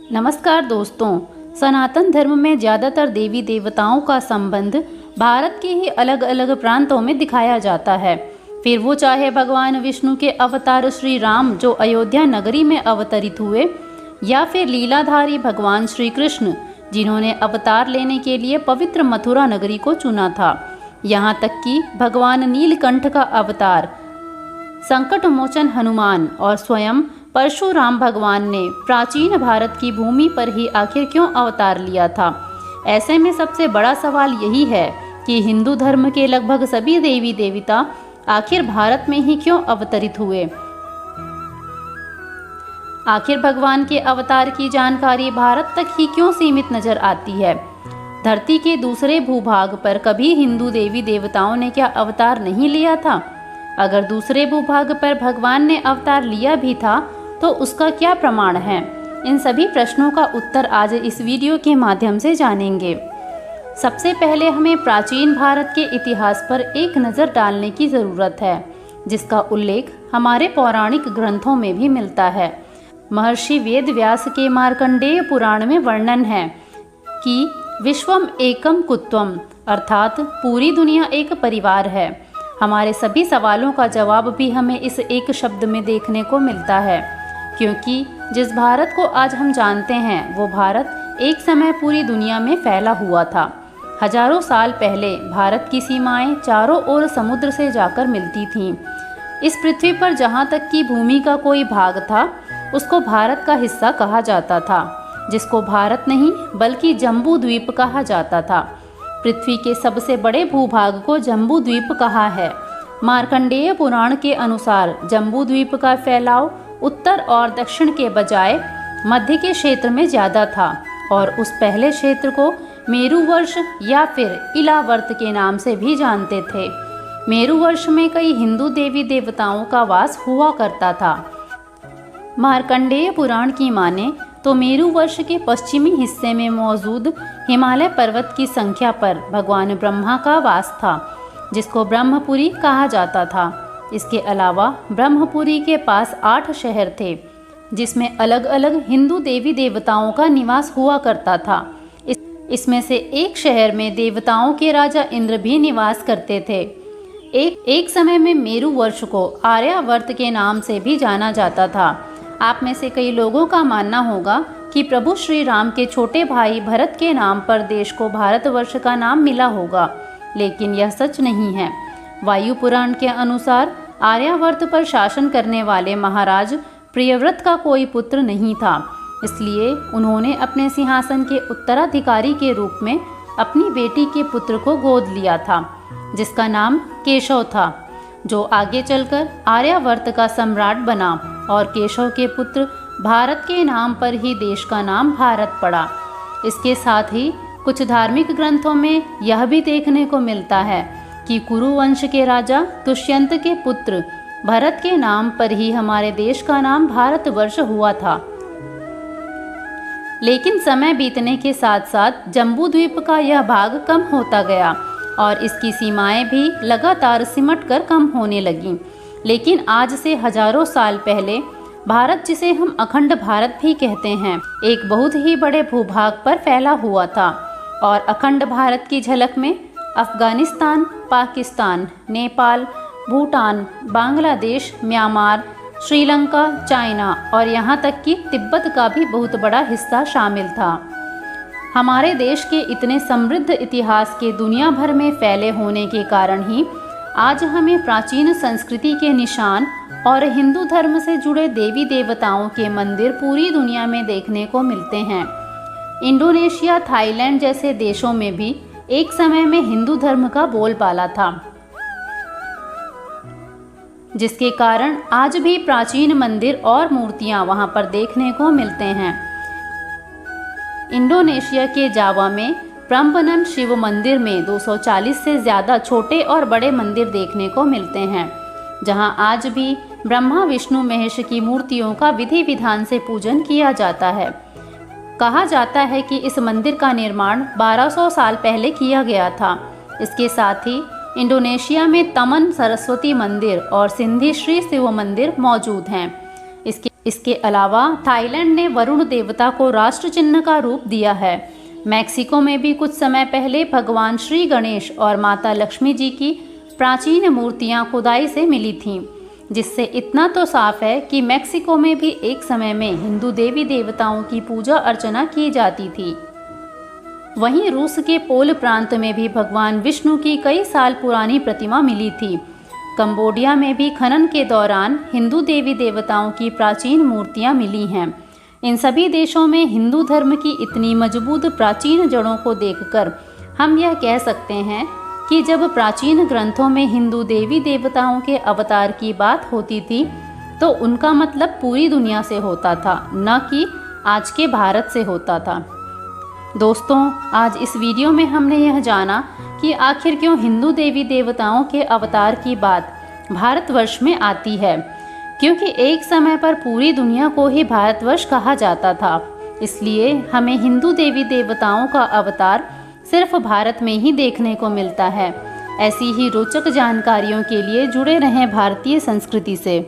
नमस्कार दोस्तों। सनातन धर्म में ज़्यादातर देवी देवताओं का संबंध भारत के ही अलग अलग प्रांतों में दिखाया जाता है। फिर वो चाहे भगवान विष्णु के अवतार श्री राम जो अयोध्या नगरी में अवतरित हुए, या फिर लीलाधारी भगवान श्री कृष्ण जिन्होंने अवतार लेने के लिए पवित्र मथुरा नगरी को चुना था। यहाँ तक कि भगवान नीलकंठ का अवतार संकट मोचन हनुमान और स्वयं परशुराम भगवान ने प्राचीन भारत की भूमि पर ही आखिर क्यों अवतार लिया था। ऐसे में सबसे बड़ा सवाल यही है कि हिंदू धर्म के लगभग सभी देवी देवता आखिर भारत में ही क्यों अवतरित हुए। आखिर भगवान के अवतार की जानकारी भारत तक ही क्यों सीमित नजर आती है। धरती के दूसरे भूभाग पर कभी हिंदू देवी देवताओं ने क्या अवतार नहीं लिया था? अगर दूसरे भूभाग पर भगवान ने अवतार लिया भी था तो उसका क्या प्रमाण है? इन सभी प्रश्नों का उत्तर आज इस वीडियो के माध्यम से जानेंगे। सबसे पहले हमें प्राचीन भारत के इतिहास पर एक नज़र डालने की ज़रूरत है, जिसका उल्लेख हमारे पौराणिक ग्रंथों में भी मिलता है। महर्षि वेद व्यास के मार्कंडेय पुराण में वर्णन है कि विश्वम एकम कुत्वम, अर्थात पूरी दुनिया एक परिवार है। हमारे सभी सवालों का जवाब भी हमें इस एक शब्द में देखने को मिलता है, क्योंकि जिस भारत को आज हम जानते हैं वो भारत एक समय पूरी दुनिया में फैला हुआ था। हजारों साल पहले भारत की सीमाएं चारों ओर समुद्र से जाकर मिलती थीं। इस पृथ्वी पर जहाँ तक कि भूमि का कोई भाग था उसको भारत का हिस्सा कहा जाता था, जिसको भारत नहीं बल्कि जम्बू द्वीप कहा जाता था। पृथ्वी के सबसे बड़े भूभाग को जम्बू द्वीप कहा है। मार्कंडेय पुराण के अनुसार जम्बू द्वीप का फैलाव उत्तर और दक्षिण के बजाय मध्य के क्षेत्र में ज़्यादा था और उस पहले क्षेत्र को मेरुवर्ष या फिर इलावर्त के नाम से भी जानते थे। मेरुवर्ष में कई हिंदू देवी देवताओं का वास हुआ करता था। मार्कंडेय पुराण की माने तो मेरुवर्ष के पश्चिमी हिस्से में मौजूद हिमालय पर्वत की संख्या पर भगवान ब्रह्मा का वास था, जिसको ब्रह्मपुरी कहा जाता था। इसके अलावा ब्रह्मपुरी के पास 8 शहर थे, जिसमें अलग अलग हिंदू देवी देवताओं का निवास हुआ करता था। इसमें से एक शहर में देवताओं के राजा इंद्र भी निवास करते थे। एक समय में मेरुवर्ष को आर्यावर्त के नाम से भी जाना जाता था। आप में से कई लोगों का मानना होगा कि प्रभु श्री राम के छोटे भाई भरत के नाम पर देश को भारतवर्ष का नाम मिला होगा, लेकिन यह सच नहीं है। वायु पुराण के अनुसार आर्यावर्त पर शासन करने वाले महाराज प्रियव्रत का कोई पुत्र नहीं था, इसलिए उन्होंने अपने सिंहासन के उत्तराधिकारी के रूप में अपनी बेटी के पुत्र को गोद लिया था, जिसका नाम केशव था, जो आगे चलकर आर्यावर्त का सम्राट बना और केशव के पुत्र भारत के नाम पर ही देश का नाम भारत पड़ा। इसके साथ ही कुछ धार्मिक ग्रंथों में यह भी देखने को मिलता है कि कुरु वंश के राजा दुष्यंत के पुत्र भरत के नाम पर ही हमारे देश का नाम भारतवर्ष हुआ था। लेकिन समय बीतने के साथ साथ जम्बू द्वीप का यह भाग कम होता गया और इसकी सीमाएं भी लगातार सिमटकर कम होने लगीं। लेकिन आज से हजारों साल पहले भारत, जिसे हम अखंड भारत भी कहते हैं, एक बहुत ही बड़े भूभाग पर फैला हुआ था और अखंड भारत की झलक में अफगानिस्तान, पाकिस्तान, नेपाल, भूटान, बांग्लादेश, म्यांमार, श्रीलंका, चाइना और यहाँ तक कि तिब्बत का भी बहुत बड़ा हिस्सा शामिल था। हमारे देश के इतने समृद्ध इतिहास के दुनिया भर में फैले होने के कारण ही आज हमें प्राचीन संस्कृति के निशान और हिंदू धर्म से जुड़े देवी देवताओं के मंदिर पूरी दुनिया में देखने को मिलते हैं। इंडोनेशिया, थाईलैंड जैसे देशों में भी एक समय में हिंदू धर्म का बोलबाला था, जिसके कारण आज भी प्राचीन मंदिर और मूर्तियां वहां पर देखने को मिलते हैं। इंडोनेशिया के जावा में प्रम्बनन शिव मंदिर में 240 से ज़्यादा छोटे और बड़े मंदिर देखने को मिलते हैं, जहां आज भी ब्रह्मा विष्णु महेश की मूर्तियों का विधि विधान से पूजन किया जाता है। कहा जाता है कि इस मंदिर का निर्माण 1200 साल पहले किया गया था। इसके साथ ही इंडोनेशिया में तमन सरस्वती मंदिर और सिंधी श्री शिव मंदिर मौजूद हैं। इसके अलावा थाईलैंड ने वरुण देवता को राष्ट्र चिन्ह का रूप दिया है। मैक्सिको में भी कुछ समय पहले भगवान श्री गणेश और माता लक्ष्मी जी की प्राचीन मूर्तियां खुदाई से मिली थीं, जिससे इतना तो साफ है कि मैक्सिको में भी एक समय में हिंदू देवी देवताओं की पूजा अर्चना की जाती थी। वहीं रूस के पोल प्रांत में भी भगवान विष्णु की कई साल पुरानी प्रतिमा मिली थी। कंबोडिया में भी खनन के दौरान हिंदू देवी देवताओं की प्राचीन मूर्तियां मिली हैं। इन सभी देशों में हिंदू धर्म की इतनी मजबूत प्राचीन जड़ों को देखकर हम यह कह सकते हैं कि जब प्राचीन ग्रंथों में हिंदू देवी देवताओं के अवतार की बात होती थी तो उनका मतलब पूरी दुनिया से होता था, न कि आज के भारत से होता था। दोस्तों, आज इस वीडियो में हमने यह जाना कि आखिर क्यों हिंदू देवी देवताओं के अवतार की बात भारतवर्ष में आती है, क्योंकि एक समय पर पूरी दुनिया को ही भारतवर्ष कहा जाता था। इसलिए हमें हिंदू देवी देवताओं का अवतार सिर्फ भारत में ही देखने को मिलता है। ऐसी ही रोचक जानकारियों के लिए जुड़े रहें भारतीय संस्कृति से।